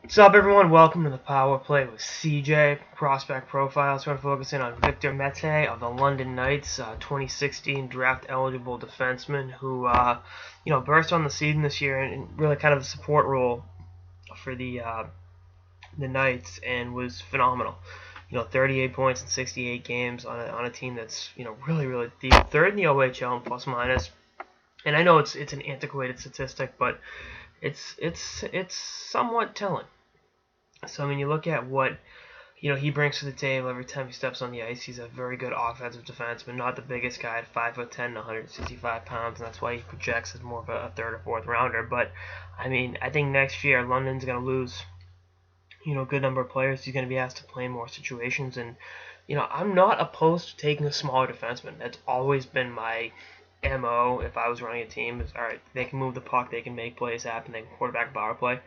What's up, everyone? Welcome to the Power Play with CJ Prospect Profiles. We're focusing on Victor Mete of the London Knights, 2016 draft-eligible defenseman who, burst on the scene this year and really kind of a support role for the Knights and was phenomenal. 38 points in 68 games on a team that's really really deep, third in the OHL in plus minus. And I know it's an antiquated statistic, but it's somewhat telling. So I mean, you look at what he brings to the table every time he steps on the ice. He's a very good offensive defenseman, not the biggest guy at 5'10", 165 pounds, and that's why he projects as more of a third or fourth rounder. But I mean, I think next year London's going to lose a good number of players. He's going to be asked to play in more situations, and I'm not opposed to taking a smaller defenseman. That's always been my MO if I was running a team. Is all right, they can move the puck, they can make plays happen, they can quarterback power play.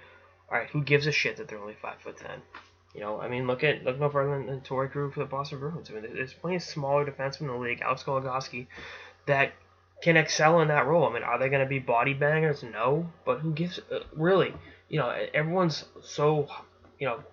All right, who gives a shit that they're only 5'10"? I mean, look no further than Torrey Krug for the Boston Bruins. I mean, there's plenty of smaller defensemen in the league, Alex Goligoski, that can excel in that role. I mean, are they going to be body bangers? No, but who gives really? Everyone's so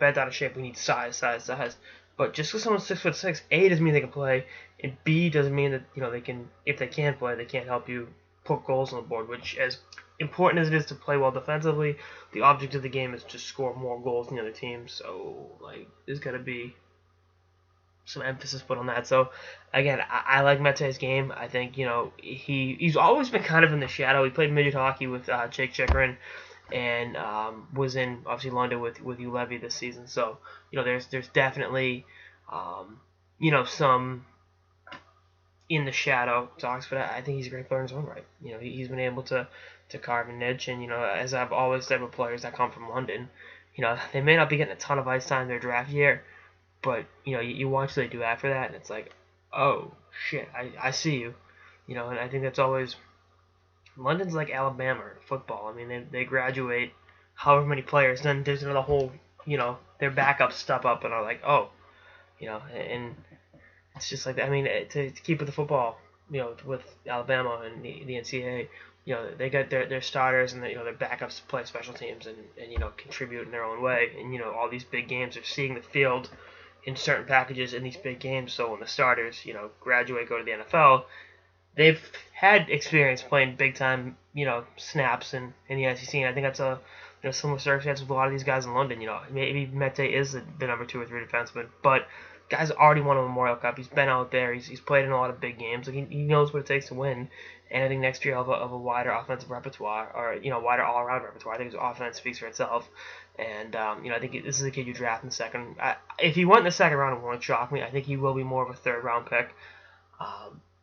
bent out of shape. We need size, size, size. But just because someone's 6'6", A doesn't mean they can play, and B doesn't mean that they can. If they can play, they can't help you put goals on the board. Which, as important as it is to play well defensively, the object of the game is to score more goals than the other team. So there's got to be some emphasis put on that. So again, I like Mete's game. I think he's always been kind of in the shadow. He played midget hockey with Jake Chikrin, and was in obviously London with Ulevy this season. So there's definitely some in the shadow talks, but I think he's a great player in his own right. He's been able to carve a niche, and as I've always said with players that come from London, they may not be getting a ton of ice time their draft year, but you watch what they do after that, and it's like, oh shit, I see you, and I think that's always London's like Alabama in football. I mean, they graduate however many players, then there's another whole, their backups step up and are like, oh, and it's just like that. I mean, to keep with the football, with Alabama and the NCAA, they got their starters and their backups play special teams and contribute in their own way. And all these big games are seeing the field in certain packages in these big games. So when the starters graduate, go to the NFL, they've had experience playing big time snaps in the SEC. And I think that's a similar circumstance with a lot of these guys in London. Maybe Mete is the number 2 or 3 defenseman, but guy's already won a Memorial Cup. He's been out there. He's played in a lot of big games. Like he knows what it takes to win. And I think next year of a wider offensive repertoire, or wider all around repertoire. I think his offense speaks for itself. And I think this is a kid you draft in the second. If he went in the second round, it won't shock me. I think he will be more of a third round pick.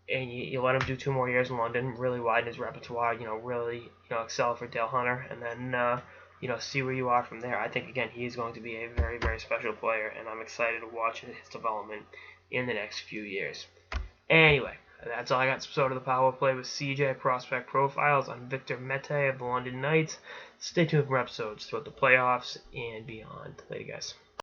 And you let him do 2 more years in London, really widen his repertoire. Really excel for Dale Hunter, and then see where you are from there. I think, again, he is going to be a very, very special player, and I'm excited to watch his development in the next few years. Anyway, that's all I got. This episode of the Power Play with CJ Prospect Profiles on Victor Mete of the London Knights. Stay tuned for episodes throughout the playoffs and beyond. Later, guys.